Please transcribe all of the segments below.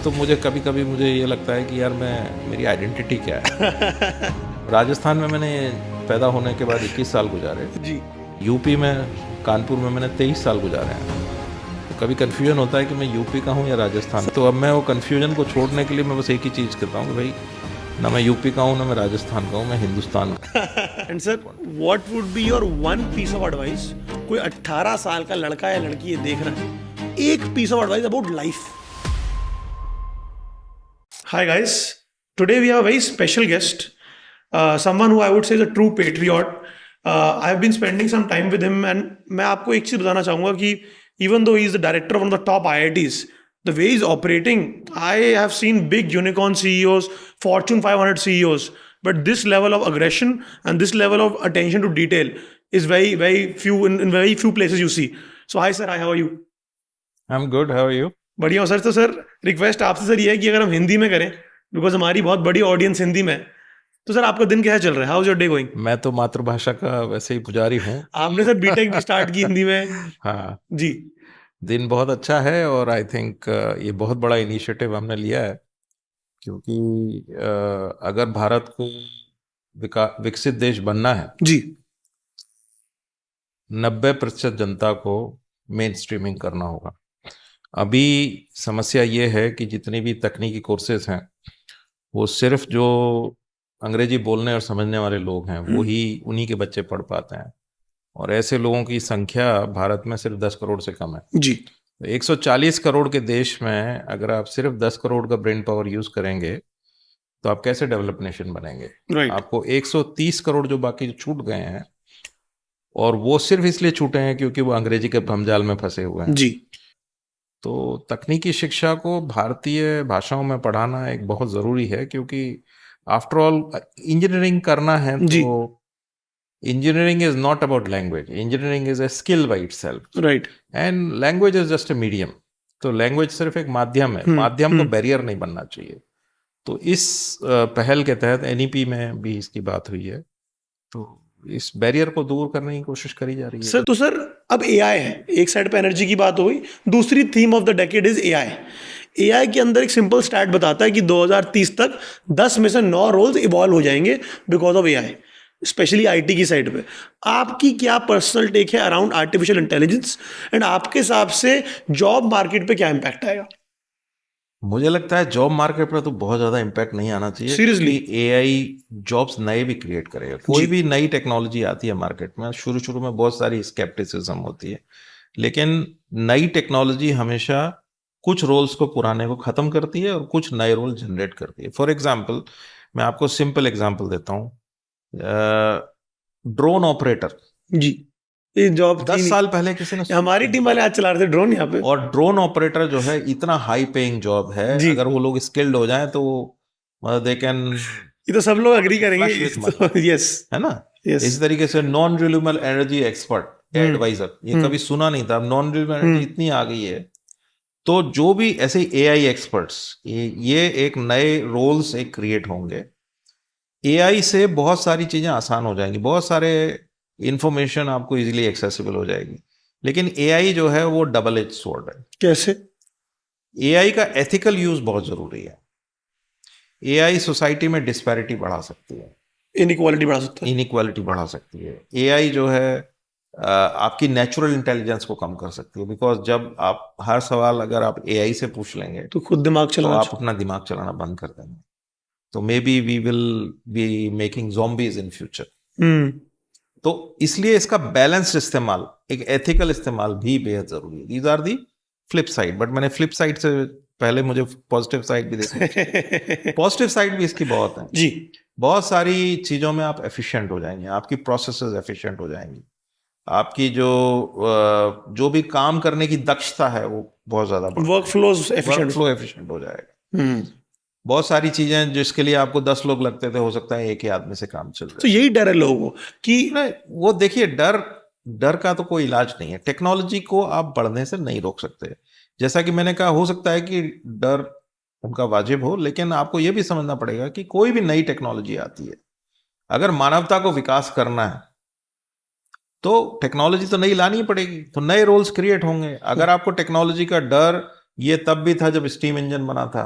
तो मुझे कभी कभी मुझे ये लगता है कि यार मेरी आइडेंटिटी क्या है। राजस्थान में मैंने पैदा होने के बाद 21 साल गुजारे जी। यूपी में कानपुर में मैंने 23 साल गुजारे हैं। तो कभी कन्फ्यूजन होता है कि मैं यूपी का हूँ या राजस्थान। तो अब मैं वो कन्फ्यूजन को छोड़ने के लिए मैं बस एक ही चीज़ कहता हूँ कि भाई ना मैं यूपी का हूँ ना मैं राजस्थान का हूँ, मैं हिंदुस्तान का। And sir, what would be your one piece of advice? कोई 18 साल का लड़का या लड़की ये देख रहा है, एक piece of advice about life. Hi guys, today we have a very special guest, someone who I would say is a true patriot. I have been spending some time with him, and मैं आपको एक चीज बताना चाहूंगा कि even though he is the director of one of the top IITs, the way he's operating, I have seen big unicorn CEOs, Fortune 500 CEOs, but this level of aggression and this level of attention to detail is very few in very few places you see. So hi sir, hi, how are you? I'm good, how are you? बढ़िया हूँ sir. तो sir request आपसे sir ये है कि अगर हम हिंदी में करें, बिकॉज हमारी बहुत बड़ी ऑडियंस हिंदी में है, तो सर आपका दिन कैसा चल रहा है? How is your day going? मैं तो मातृभाषा का वैसे ही पुजारी हूँ। आपने सर बीटेक भी स्टार्ट की हिंदी में। हाँ जी। दिन बहुत अच्छा है और आई थिंक ये बहुत बड़ा इनिशिएटिव हमने लिया है, क्योंकि अगर भारत को विकसित देश बनना है जी। 90% जनता को मेन स्ट्रीमिंग करना होगा। अभी समस्या ये है कि जितनी भी तकनीकी कोर्सेज हैं वो सिर्फ जो अंग्रेजी बोलने और समझने वाले लोग हैं वो ही उन्हीं के बच्चे पढ़ पाते हैं, और ऐसे लोगों की संख्या भारत में सिर्फ 10 करोड़ से कम है। जी। 140 करोड़ के देश में अगर आप सिर्फ 10 करोड़ का ब्रेन पावर यूज करेंगे तो आप कैसे डेवलप नेशन बनेंगे? Right. आपको 130 करोड़ जो बाकी छूट गए हैं, और वो सिर्फ इसलिए छूटे हैं क्योंकि वो अंग्रेजी के भंजाल में फंसे हुए हैं। जी। तो तकनीकी शिक्षा को भारतीय भाषाओं में पढ़ाना एक बहुत ज़रूरी है, क्योंकि आफ्टर ऑल इंजीनियरिंग करना है तो engineering is not about language, engineering is a skill by itself, right, and language is just a medium. तो लैंग्वेज सिर्फ एक माध्यम है, माध्यम को बैरियर नहीं बनना चाहिए। तो इस पहल के तहत एनईपी में भी इसकी बात हुई है, तो इस बैरियर को दूर करने की कोशिश करी जा रही है। सर तो सर अब एआई है, एक साइड पे एनर्जी की बात हो गई, दूसरी theme of the decade is AI. AI के अंदर एक सिंपल स्टैट बताता है कि 2030 तक 10 में से 9 रोल्स इवॉल्व हो जाएंगे because of AI, specially IT की साइड पे। आपकी क्या पर्सनल टेक है अराउंड आर्टिफिशियल इंटेलिजेंस, एंड आपके हिसाब से जॉब मार्केट पे क्या इंपैक्ट आएगा? मुझे लगता है जॉब मार्केट पर तो बहुत ज्यादा इम्पैक्ट नहीं आना चाहिए। सीरियसली एआई जॉब्स नए भी क्रिएट करेगा। कोई भी नई टेक्नोलॉजी आती है मार्केट में, शुरू में बहुत सारी स्केप्टिसिज्म होती है, लेकिन नई टेक्नोलॉजी हमेशा कुछ रोल्स को पुराने को खत्म करती है और कुछ नए रोल जनरेट करती है। फॉर एग्जाम्पल, मैं आपको सिंपल एग्जाम्पल देता हूँ, ड्रोन ऑपरेटर। जी, ये जॉब 10 साल पहले किसी ने, हमारी टीम वाले आज चला रहे थे ड्रोन यहाँ पे। और ड्रोन ऑपरेटर जो है इतना हाई पेइंग जॉब है, अगर वो लोग स्किल्ड हो जाएं तो दे कैन, ये तो सब लोग एग्री करेंगे। यस, है ना? इस तरीके से non renewable energy expert adviser, ये कभी सुना नहीं था, नॉन रिन्यूएबल एनर्जी इतनी आ गई है। तो जो भी ऐसे एआई एक्सपर्ट्स, ये एक नए रोल्स एक क्रिएट होंगे। एआई से बहुत सारी चीजें आसान हो जाएंगी, बहुत सारे इंफॉर्मेशन आपको इजीली एक्सेसिबल हो जाएगी, लेकिन एआई जो है वो डबल एज स्वॉर्ड है। कैसे? एआई का एथिकल यूज बहुत जरूरी है। एआई सोसाइटी में डिस्पैरिटी बढ़ा सकती है, इनइक्वालिटी बढ़ा सकता है, इनइक्वालिटी बढ़ा सकती है। एआई जो है आपकी नेचुरल इंटेलिजेंस को कम कर सकती है, बिकॉज जब आप हर सवाल अगर आप एआई से पूछ लेंगे तो खुद दिमाग चलाना, तो आप अपना दिमाग चलाना बंद कर देंगे। तो maybe we will be making zombies in future. तो इसलिए इसका बैलेंस्ड इस्तेमाल, एक एथिकल इस्तेमाल भी बेहद जरूरी है। These are the flip side, but मैंने फ्लिप साइड से पहले मुझे पॉजिटिव साइड भी देखी। पॉजिटिव साइड भी इसकी बहुत है जी। बहुत सारी चीजों में आप एफिशिएंट हो जाएंगे, आपकी प्रोसेसेस एफिशिएंट हो जाएंगी, आपकी जो भी काम करने की दक्षता है वो बहुत ज्यादा, वर्कफ्लो एफिशिएंट हो जाएगा। बहुत सारी चीजें जिसके लिए आपको 10 लोग लगते थे, हो सकता है एक ही आदमी से काम चल रहा है। तो यही डर है लोगों को कि वो देखिए, डर का तो कोई इलाज नहीं है। टेक्नोलॉजी को आप बढ़ने से नहीं रोक सकते। जैसा कि मैंने कहा, हो सकता है कि डर उनका वाजिब हो, लेकिन आपको यह भी समझना पड़ेगा कि कोई भी नई टेक्नोलॉजी आती है, अगर मानवता को विकास करना है तो टेक्नोलॉजी तो नई लानी पड़ेगी, तो नए रोल्स क्रिएट होंगे। अगर आपको टेक्नोलॉजी का डर ये तब भी था जब स्टीम इंजन बना था।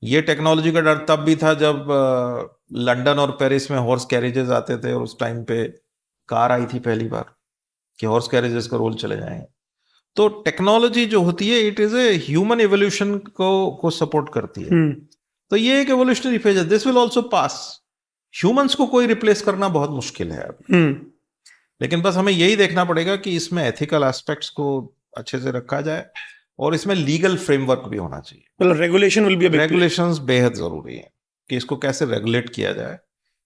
ये टेक्नोलॉजी का डर तब भी था जब लंदन और पेरिस में हॉर्स कैरेजेस आते थे, और उस टाइम पे कार आई थी पहली बार कि हॉर्स कैरेजेस का रोल चले जाएंगे। तो टेक्नोलॉजी जो होती है it is a human evolution को सपोर्ट करती है। तो ये एक एवोल्यूशनरी फेज है, this will also pass. Humans को कोई रिप्लेस करना बहुत मुश्किल है अब। लेकिन बस हमें यही देखना पड़ेगा कि इसमें एथिकल एस्पेक्ट्स को अच्छे से रखा जाए और इसमें लीगल फ्रेमवर्क भी होना चाहिए। मतलब regulation will be a big regulations बेहद जरूरी है कि इसको कैसे रेगुलेट किया जाए,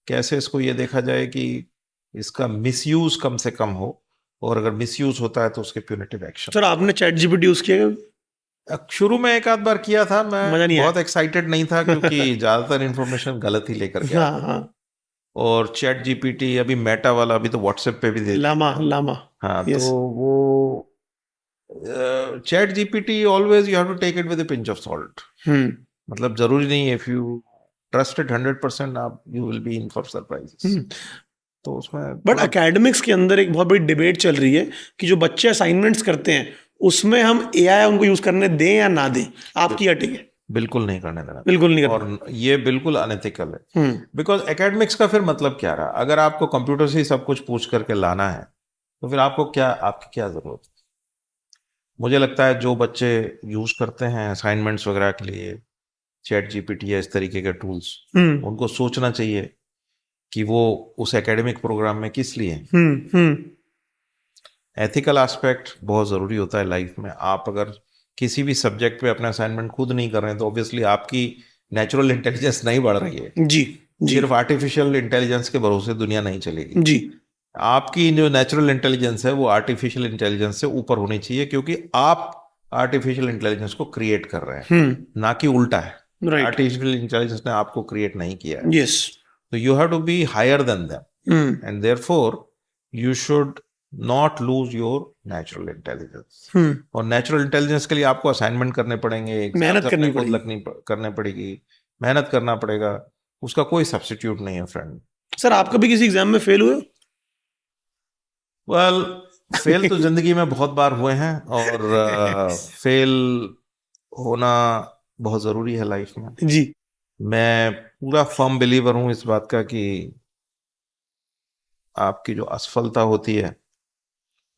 कैसे इसको ये देखा जाए कि इसका मिसयूज कम से कम हो, और अगर मिसयूज होता है तो उसके प्यूनिटिव एक्शन। सर आपने चैट जीपीटी यूज किया? शुरू में एक आध बार किया था, मैं मजा नहीं बहुत आया। एक्साइटेड नहीं था क्योंकि ज्यादातर इन्फॉर्मेशन गलत ही लेकर के हाँ हाँ, और चैट जीपीटी अभी मेटा वाला अभी तो व्हाट्सएप पे भी दे लामा हाँ yes. तो वो ChatGPT always you have to take it with a pinch of salt. मतलब जरूरी नहीं है, इफ यू ट्रस्ट इट 100% आप you will be in for surprises. तो उसमें बट एकेडमिक्स के अंदर एक बहुत बड़ी डिबेट चल रही है कि जो बच्चे असाइनमेंट्स करते हैं उसमें हम एआई उनको यूज करने दें या ना दें, आपकी क्या टेक है? बिल्कुल नहीं करने देना, बिल्कुल नहीं करना। और ये बिल्कुल अनएथिकल है। बिकॉज एकेडमिक्स का फिर मतलब क्या रहा? अगर आपको कंप्यूटर से ही सब कुछ पूछ करके लाना है तो फिर आपको क्या, आपकी क्या जरूरत है? मुझे लगता है जो बच्चे यूज करते हैं असाइनमेंट्स वगैरह के लिए चैट जीपीटी या इस तरीके के टूल्स, उनको सोचना चाहिए कि वो उस एकेडमिक प्रोग्राम में किस लिए। एथिकल एस्पेक्ट बहुत ज़रूरी होता है लाइफ में। आप अगर किसी भी सब्जेक्ट पे अपना असाइनमेंट खुद नहीं कर रहे हैं तो ऑब्वियसली आपकी नेचुरल इंटेलिजेंस नहीं बढ़ रही है। जी सिर्फ आर्टिफिशियल इंटेलिजेंस के भरोसे दुनिया नहीं चलेगी। जी, आपकी जो नेचुरल इंटेलिजेंस है वो आर्टिफिशियल इंटेलिजेंस से ऊपर होनी चाहिए, क्योंकि आप आर्टिफिशियल इंटेलिजेंस को क्रिएट कर रहे हैं, ना कि उल्टा है। आर्टिफिशियल इंटेलिजेंस ने आपको क्रिएट नहीं किया है। यस, तो you have to be higher than them and therefore you should not lose your natural intelligence. और नेचुरल इंटेलिजेंस के लिए आपको असाइनमेंट करने पड़ेंगे, मेहनत करने पड़ेगी, मेहनत करना पड़ेगा, उसका कोई सब्स्टिट्यूट नहीं है फ्रेंड। सर आप कभी किसी एग्जाम में फेल हुए? वेल फेल तो जिंदगी में बहुत बार हुए हैं, और फेल होना बहुत जरूरी है लाइफ में जी। मैं पूरा फर्म बिलीवर हूं इस बात का कि आपकी जो असफलता होती है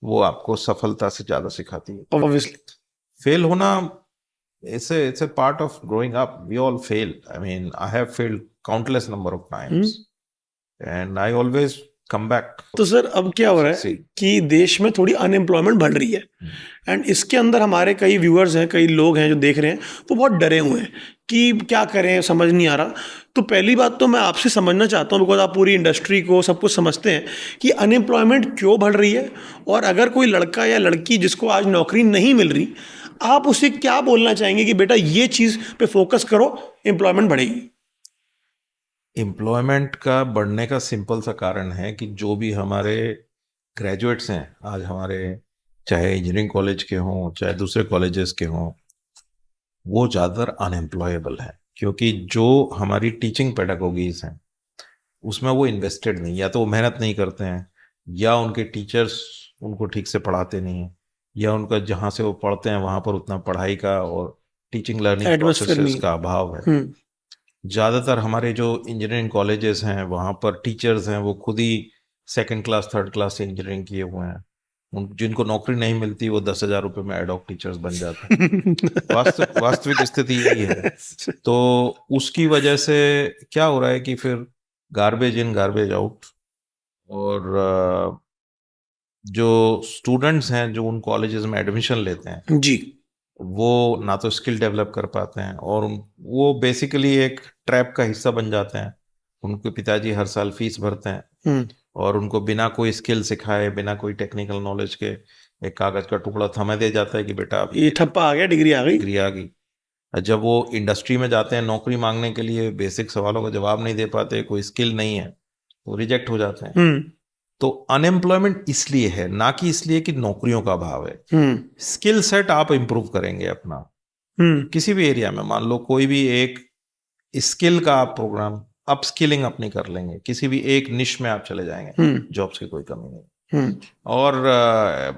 वो आपको सफलता से ज्यादा सिखाती है। ऑब्वियसली फेल होना it's a part of growing up. We all fail. I mean, I have failed countless number of times and I always come back. तो सर अब क्या हो रहा है कि देश में थोड़ी अनएम्प्लॉयमेंट बढ़ रही है, एंड इसके अंदर हमारे कई व्यूअर्स हैं, कई लोग हैं जो देख रहे हैं, वो बहुत डरे हुए हैं कि क्या करें, समझ नहीं आ रहा। तो पहली बात तो मैं आपसे समझना चाहता हूँ, बिकॉज आप पूरी इंडस्ट्री को सब कुछ समझते हैं, कि अनएम्प्लॉयमेंट क्यों बढ़ रही है, और अगर कोई लड़का या लड़की जिसको आज नौकरी नहीं मिल रही, आप उसे क्या बोलना चाहेंगे कि बेटा ये चीज पे फोकस करो, एम्प्लॉयमेंट बढ़ेगी? एम्प्लॉयमेंट का बढ़ने का सिंपल सा कारण है कि जो भी हमारे ग्रेजुएट्स हैं आज, हमारे चाहे इंजीनियरिंग कॉलेज के हों चाहे दूसरे कॉलेजेस के हों, वो ज़्यादातर अनएम्प्लॉयबल है, क्योंकि जो हमारी टीचिंग पेडागोगीज हैं उसमें वो इन्वेस्टेड नहीं, या तो वो मेहनत नहीं करते हैं, या उनके टीचर्स उनको ठीक से पढ़ाते नहीं हैं, या उनका जहाँ से वो पढ़ते हैं वहाँ पर उतना पढ़ाई का और टीचिंग लर्निंग प्रोसेस का अभाव है। ज़्यादातर हमारे जो इंजीनियरिंग कॉलेजेस हैं वहाँ पर टीचर्स हैं वो खुद ही सेकंड क्लास थर्ड क्लास से इंजीनियरिंग किए हुए हैं, जिनको नौकरी नहीं मिलती वो 10,000 रुपये में एडॉक टीचर्स बन जाते हैं। वास्तविक स्थिति यही है। तो उसकी वजह से क्या हो रहा है कि फिर गार्बेज इन गार्बेज आउट, और जो स्टूडेंट्स हैं जो उन कॉलेजेस में एडमिशन लेते हैं जी, वो ना तो स्किल डेवलप कर पाते हैं, और वो बेसिकली एक ट्रैप का हिस्सा बन जाते हैं। उनके पिताजी हर साल फीस भरते हैं और उनको बिना कोई स्किल सिखाए, बिना कोई टेक्निकल नॉलेज के एक कागज का टुकड़ा थमा दिया जाता है कि बेटा ये ठप्पा आ गया, डिग्री आ गई। जब वो इंडस्ट्री में जाते हैं नौकरी मांगने के लिए, बेसिक सवालों का जवाब नहीं दे पाते, कोई स्किल नहीं है, तो रिजेक्ट हो जाते हैं। तो अनएम्प्लॉयमेंट इसलिए है, ना कि इसलिए कि नौकरियों का अभाव है। स्किल सेट आप इंप्रूव करेंगे अपना किसी भी एरिया में, मान लो कोई भी एक स्किल का आप प्रोग्राम अपस्किलिंग अपनी कर लेंगे, किसी भी एक निश में आप चले जाएंगे, जॉब्स की कोई कमी नहीं। और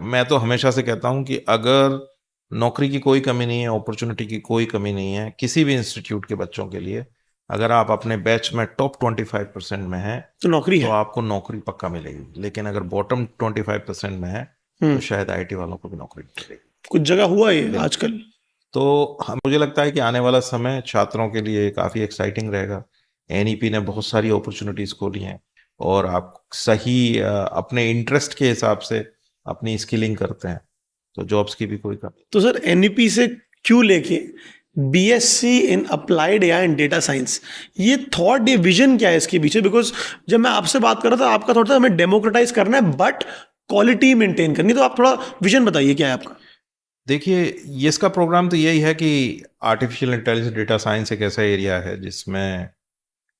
मैं तो हमेशा से कहता हूं कि अगर नौकरी की कोई कमी नहीं है, अपॉर्चुनिटी की कोई कमी नहीं है किसी भी इंस्टीट्यूट के बच्चों के लिए। अगर आप अपने बैच में टॉप 25% में हैं तो नौकरी तो है। आपको नौकरी पक्का मिलेगी, लेकिन अगर बॉटम 25% में है तो शायद आईटी वालों को भी नौकरी मिलेगी। कुछ जगह हुआ ये आजकल। तो मुझे लगता है कि आने वाला समय छात्रों के लिए काफ़ी एक्साइटिंग रहेगा। एनईपी ने बहुत सारी अपॉर्चुनिटीज़ खोली हैं, और आप सही अपने इंटरेस्ट के हिसाब से अपनी स्किलिंग करते हैं तो जॉब्स की भी कोई कमी। तो सर एनईपी से क्यों लेके BSc in applied AI and data science, ये थॉट, ये विजन क्या है इसके पीछे? बिकॉज जब मैं आपसे बात कर रहा था आपका थॉट था हमें डेमोक्रेटाइज करना है बट क्वालिटी मेंटेन करनी। तो आप थोड़ा विजन बताइए क्या है आपका। देखिए, ये इसका प्रोग्राम तो यही है कि आर्टिफिशियल इंटेलिजेंस डेटा साइंस एक ऐसा एरिया है जिसमें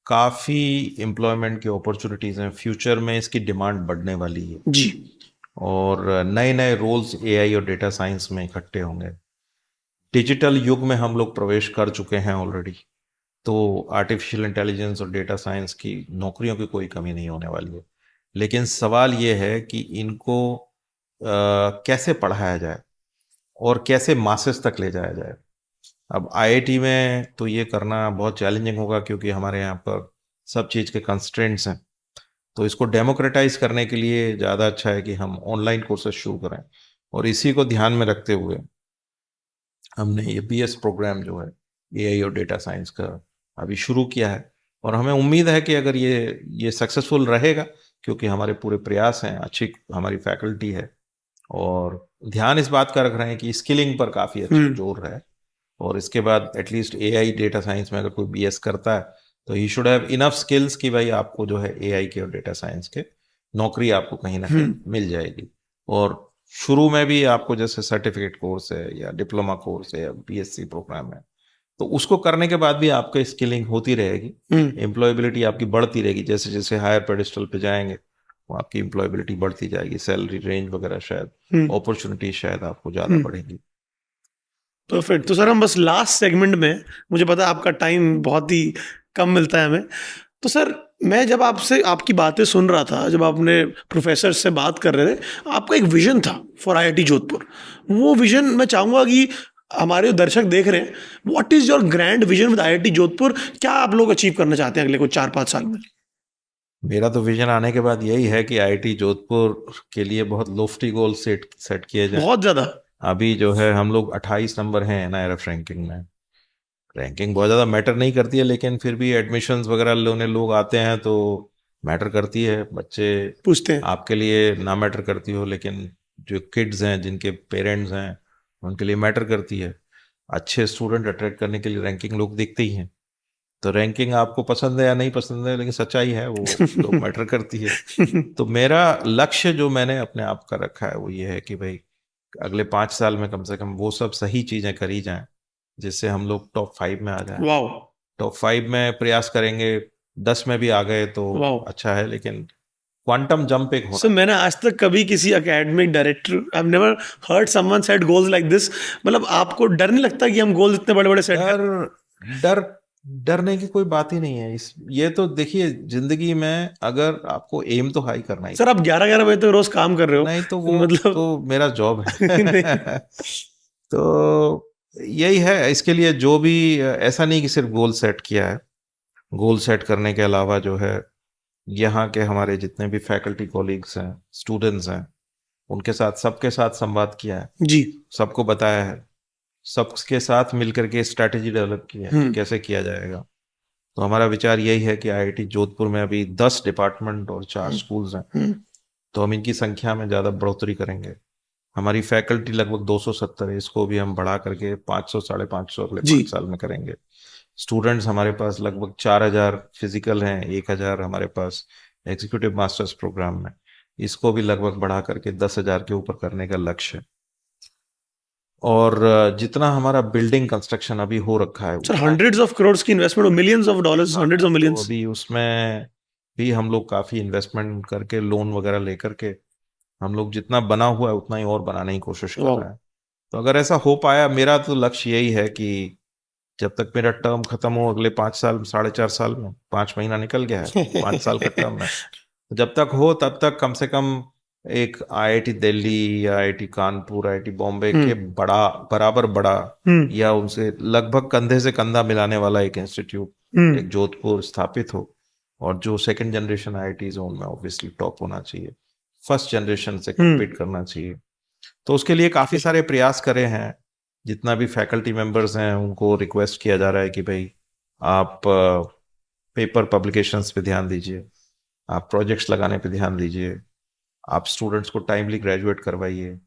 काफ़ी एम्प्लॉयमेंट की अपॉर्चुनिटीज़ हैं। फ्यूचर में इसकी डिमांड बढ़ने वाली है जी। और नए नए रोल्स एआई और डेटा साइंस में इकट्ठे होंगे। डिजिटल युग में हम लोग प्रवेश कर चुके हैं ऑलरेडी, तो आर्टिफिशियल इंटेलिजेंस और डेटा साइंस की नौकरियों की कोई कमी नहीं होने वाली है। लेकिन सवाल ये है कि इनको कैसे पढ़ाया जाए और कैसे मासेस तक ले जाया जाए। अब आईआईटी में तो ये करना बहुत चैलेंजिंग होगा क्योंकि हमारे यहाँ पर सब चीज़ के कंस्ट्रेंट्स हैं। तो इसको डेमोक्रेटाइज करने के लिए ज़्यादा अच्छा है कि हम ऑनलाइन कोर्सेज शुरू करें, और इसी को ध्यान में रखते हुए हमने ये बीएस प्रोग्राम जो है एआई और डेटा साइंस का अभी शुरू किया है। और हमें उम्मीद है कि अगर ये सक्सेसफुल रहेगा, क्योंकि हमारे पूरे प्रयास हैं, अच्छी हमारी फैकल्टी है और ध्यान इस बात का रख रहे हैं कि स्किलिंग पर काफ़ी अच्छा जोर है। और इसके बाद एटलीस्ट एआई डेटा साइंस में अगर कोई बीएस करता है तो he should have enough skills कि भाई आपको जो है एआई के और डेटा साइंस के नौकरी आपको कहीं ना कहीं मिल जाएगी। और शुरू में भी आपको जैसे सर्टिफिकेट कोर्स है या डिप्लोमा कोर्स है या बीएससी प्रोग्राम है, तो उसको करने के बाद भी आपकी स्किलिंग होती रहेगी, एम्प्लॉयबिलिटी आपकी बढ़ती रहेगी। जैसे जैसे हायर पेडिस्टल पे जाएंगे वो आपकी एम्प्लॉयबिलिटी बढ़ती जाएगी, सैलरी रेंज वगैरह शायद, अपॉर्चुनिटी शायद आपको ज़्यादा बढ़ेगी। परफेक्ट। तो सर हम बस लास्ट सेगमेंट में, मुझे पता है आपका टाइम बहुत ही कम मिलता है हमें, तो सर मैं जब आपसे आपकी बातें सुन रहा था, जब आपने प्रोफेसर से बात कर रहे थे, आपका एक विजन था फॉर आईआईटी जोधपुर। वो विजन मैं चाहूँगा कि हमारे दर्शक देख रहे हैं, what is your grand vision with IIT Jodhpur? क्या आप लोग अचीव करना चाहते हैं अगले कुछ 4-5 साल में? मेरा तो विजन आने के बाद यही है कि आईआईटी जोधपुर के लिए बहुत लोफ्टी गोल सेट किए जाए। बहुत ज़्यादा। अभी जो है हम लोग 28 नंबर हैं एनआईआरएफ रैंकिंग में। रैंकिंग बहुत ज़्यादा मैटर नहीं करती है, लेकिन फिर भी एडमिशन्स वगैरह लेने लोग आते हैं तो मैटर करती है। बच्चे पूछते हैं। आपके लिए ना मैटर करती हो, लेकिन जो किड्स हैं जिनके पेरेंट्स हैं उनके लिए मैटर करती है। अच्छे स्टूडेंट अट्रैक्ट करने के लिए रैंकिंग लोग देखते ही हैं। तो रैंकिंग आपको पसंद है या नहीं पसंद है, लेकिन सच्चाई है वो तो मैटर करती है। तो मेरा लक्ष्य जो मैंने अपने आप का रखा है वो ये है कि भाई अगले 5 साल में कम से कम वो सब सही चीज़ें करी जाएं जिससे हम लोग टॉप 5 में आ जाएं। वाओ। टॉप 5 में प्रयास करेंगे, 10 में भी आ गए तो वाओ। अच्छा है, लेकिन क्वांटम जंप एक सर होना। मैंने आज तक कभी किसी academic director, I have never heard someone set goals like this. मतलब आपको डर नहीं लगता कि हम गोल्स इतने बड़े बड़े सेट डर डर डरने की कोई बात ही नहीं है। ये तो देखिए, जिंदगी में अगर आपको एम तो हाई करना ही। सर आप 11-11 बजे तक रोज काम कर रहे हो। नहीं तो वो मतलब तो मेरा जॉब नहीं। है। तो यही है, इसके लिए जो भी ऐसा नहीं कि सिर्फ गोल सेट किया है। गोल सेट करने के अलावा जो है यहाँ के हमारे जितने भी फैकल्टी कॉलीग्स हैं, स्टूडेंट्स हैं, उनके साथ सबके साथ संवाद किया है जी। सबको बताया है, सबके साथ मिलकर के स्ट्रैटेजी डेवलप की है कि कैसे किया जाएगा। तो हमारा विचार यही है कि आईआईटी जोधपुर में अभी 10 डिपार्टमेंट और 4 स्कूल्स हैं, तो हम इनकी संख्या में ज़्यादा बढ़ोतरी करेंगे। हमारी फैकल्टी लगभग 270 है, इसको भी हम बढ़ा करके 500 550 अगले 5 साल में करेंगे। स्टूडेंट्स हमारे पास लगभग 4000 फिजिकल हैं, 1000 हमारे पास एग्जीक्यूटिव मास्टर्स प्रोग्राम में, इसको भी लगभग बढ़ा करके 10,000 के ऊपर करने का लक्ष्य है। और जितना हमारा बिल्डिंग कंस्ट्रक्शन अभी हो रखा है सर हंड्रेड्स ऑफ करोड़ की इन्वेस्टमेंट और millions of dollars, hundreds of millions. अभी उसमें भी हम लोग काफ़ी इन्वेस्टमेंट करके लोन वगैरह लेकर के हम लोग जितना बना हुआ है उतना ही और बनाने की कोशिश कर रहे हैं। तो अगर ऐसा हो पाया, मेरा तो लक्ष्य यही है कि जब तक मेरा टर्म खत्म हो अगले 5 साल 4.5 साल में, 5 महीना निकल गया है 5 साल का टर्म है, तो जब तक हो तब तक कम से कम एक आईआईटी दिल्ली या आईआईटी कानपुर, आईआईटी बॉम्बे के बराबर बड़ा या उनसे लगभग कंधे से कंधा मिलाने वाला एक इंस्टीट्यूट एक जोधपुर स्थापित हो, और जो सेकंड जनरेशन आईआईटीज हो उनमें ऑब्वियसली टॉप होना चाहिए, फर्स्ट जनरेशन से कम्पीट करना चाहिए। तो उसके लिए काफी सारे प्रयास करे हैं। जितना भी फैकल्टी मेंबर्स हैं उनको रिक्वेस्ट किया जा रहा है कि भाई आप पेपर पब्लिकेशंस पे ध्यान दीजिए, आप प्रोजेक्ट्स लगाने पे ध्यान दीजिए, आप स्टूडेंट्स को टाइमली ग्रेजुएट करवाइए,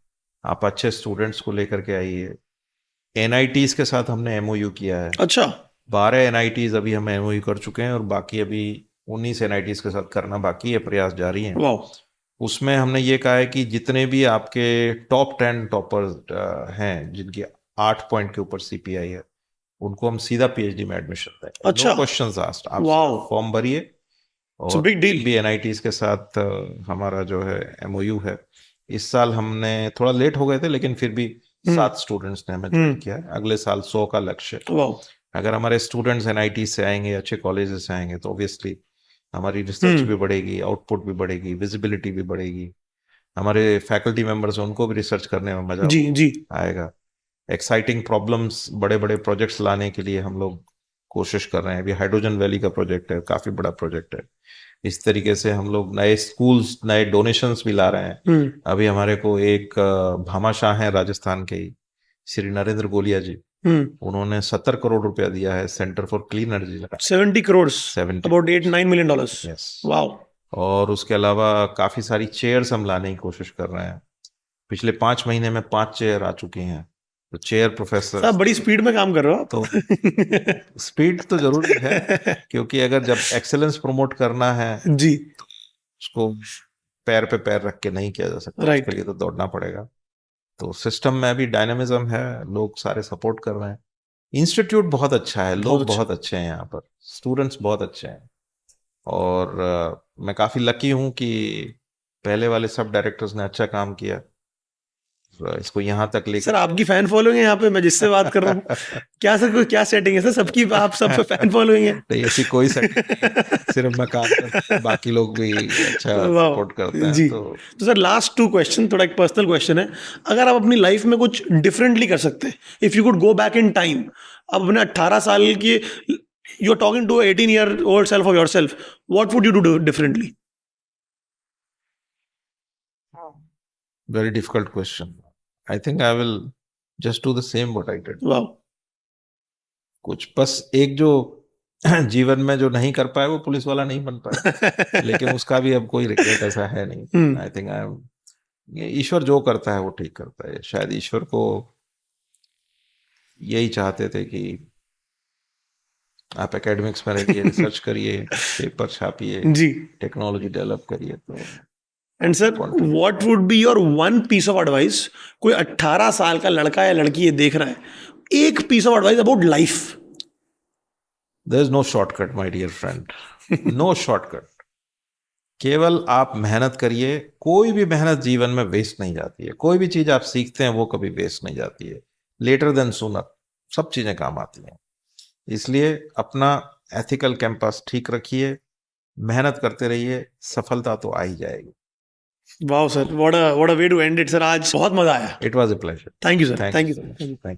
आप अच्छे स्टूडेंट्स को लेकर के आइए। एनआईटीज के साथ हमने एमओयू किया है। अच्छा। 12 एनआईटीज अभी हम एमओयू कर चुके हैं और बाकी अभी 19 एनआईटीज के साथ करना बाकी है, प्रयास जारी है। उसमें हमने ये कहा है कि जितने भी आपके टॉप 10 टॉपर्स हैं जिनकी 8 पॉइंट के ऊपर सीपीआई है, उनको हम सीधा पीएचडी में एडमिशन दें। अच्छा। नो क्वेश्चंस आस्क्ड, आप फॉर्म भरिए। और बिग डील भी एनआईटीज के साथ हमारा जो है एमओयू है। इस साल हमने थोड़ा लेट हो गए थे लेकिन फिर भी 7 स्टूडेंट्स ने हमें ज्वाइन किया है। अगले साल 100 का लक्ष्य। अगर हमारे स्टूडेंट्स एनआईटी से आएंगे, अच्छे कॉलेजेस से आएंगे, तो ऑब्वियसली हमारी रिसर्च भी बढ़ेगी, आउटपुट भी बढ़ेगी, विजिबिलिटी भी बढ़ेगी। हमारे फैकल्टी मेंबर्स उनको भी रिसर्च करने में मजा आएगा। एक्साइटिंग प्रॉब्लम्स, बड़े बड़े प्रोजेक्ट्स लाने के लिए हम लोग कोशिश कर रहे हैं। अभी हाइड्रोजन वैली का प्रोजेक्ट है, काफी बड़ा प्रोजेक्ट है। इस तरीके से हम लोग नए स्कूल्स, नए डोनेशंस भी ला रहे हैं। अभी हमारे को एक भामाशाह है राजस्थान के ही, श्री नरेंद्र गोलिया जी, उन्होंने 70 करोड़ रुपया दिया है centre for clean energy. 70 crore, about $8-9 million. Yes, wow. और उसके अलावा काफी सारी चेयर्स हम लाने की कोशिश कर रहे हैं। पिछले 5 महीने में 5 चेयर आ चुकी हैं। तो चेयर प्रोफेसर, आप बड़ी स्पीड में काम कर रहे हो। तो स्पीड तो जरूरी है क्योंकि अगर जब एक्सेलेंस प्रमोट करना है जी, तो उसको पैर पे पैर रख के नहीं किया जा सकता। उसके लिए तो दौड़ना पड़ेगा। तो सिस्टम में अभी डायनामिज्म है, लोग सारे सपोर्ट कर रहे हैं। इंस्टीट्यूट बहुत अच्छा है, लोग बहुत अच्छे हैं, यहाँ पर स्टूडेंट्स बहुत अच्छे हैं। और मैं काफी लकी हूँ कि पहले वाले सब डायरेक्टर्स ने अच्छा काम किया, इसको यहाँ तक लेकर। सर आपकी फैन फॉलोइंग है यहाँ पे, मैं जिससे बात कर रहा हूँ। क्या सर, क्या सेटिंग है सर सबकी, आप सब फैन फॉलोइंग है? नहीं, ऐसी कोई सेटिंग नहीं, सिर्फ मैं काम करता हूँ, बाकी लोग भी अच्छा सपोर्ट करते हैं। तो सर लास्ट 2 क्वेश्चन, थोड़ा एक पर्सनल क्वेश्चन है। अगर आप अपनी लाइफ में कुछ डिफरेंटली कर सकते हैं, if you could go back in time, आप अपने 18 साल की, you are talking to 18-year-old self of yourself, what would you do differently? Very difficult question. I think I will just do the same what I did. Wow. कुछ बस एक जो जीवन में जो नहीं कर पाया वो पुलिस वाला नहीं बन पाया लेकिन उसका भी अब कोई रिग्रेट ऐसा है नहीं। आई थिंक ईश्वर जो करता है वो ठीक करता है। शायद ईश्वर को यही चाहते थे कि आप एकेडमिक्स में रहिए, रिसर्च करिए, पेपर छापिए, टेक्नोलॉजी डेवलप करिए। तो and sir, what would be your one piece of advice? कोई 18 साल का लड़का या लड़की ये देख रहा है, एक piece of advice about life. There is no shortcut my dear friend, no shortcut. केवल आप मेहनत करिए। कोई भी मेहनत जीवन में वेस्ट नहीं जाती है। कोई भी चीज आप सीखते हैं वो कभी वेस्ट नहीं जाती है। लेटर देन सूनर सब चीजें काम आती हैं। इसलिए अपना एथिकल कैंपस ठीक रखिए, मेहनत करते रहिए, सफलता तो आ ही जाएगी। Wow sir, what a way to end it sir. आज बहुत मजा आया। It was a pleasure. Thank you sir. Thank you.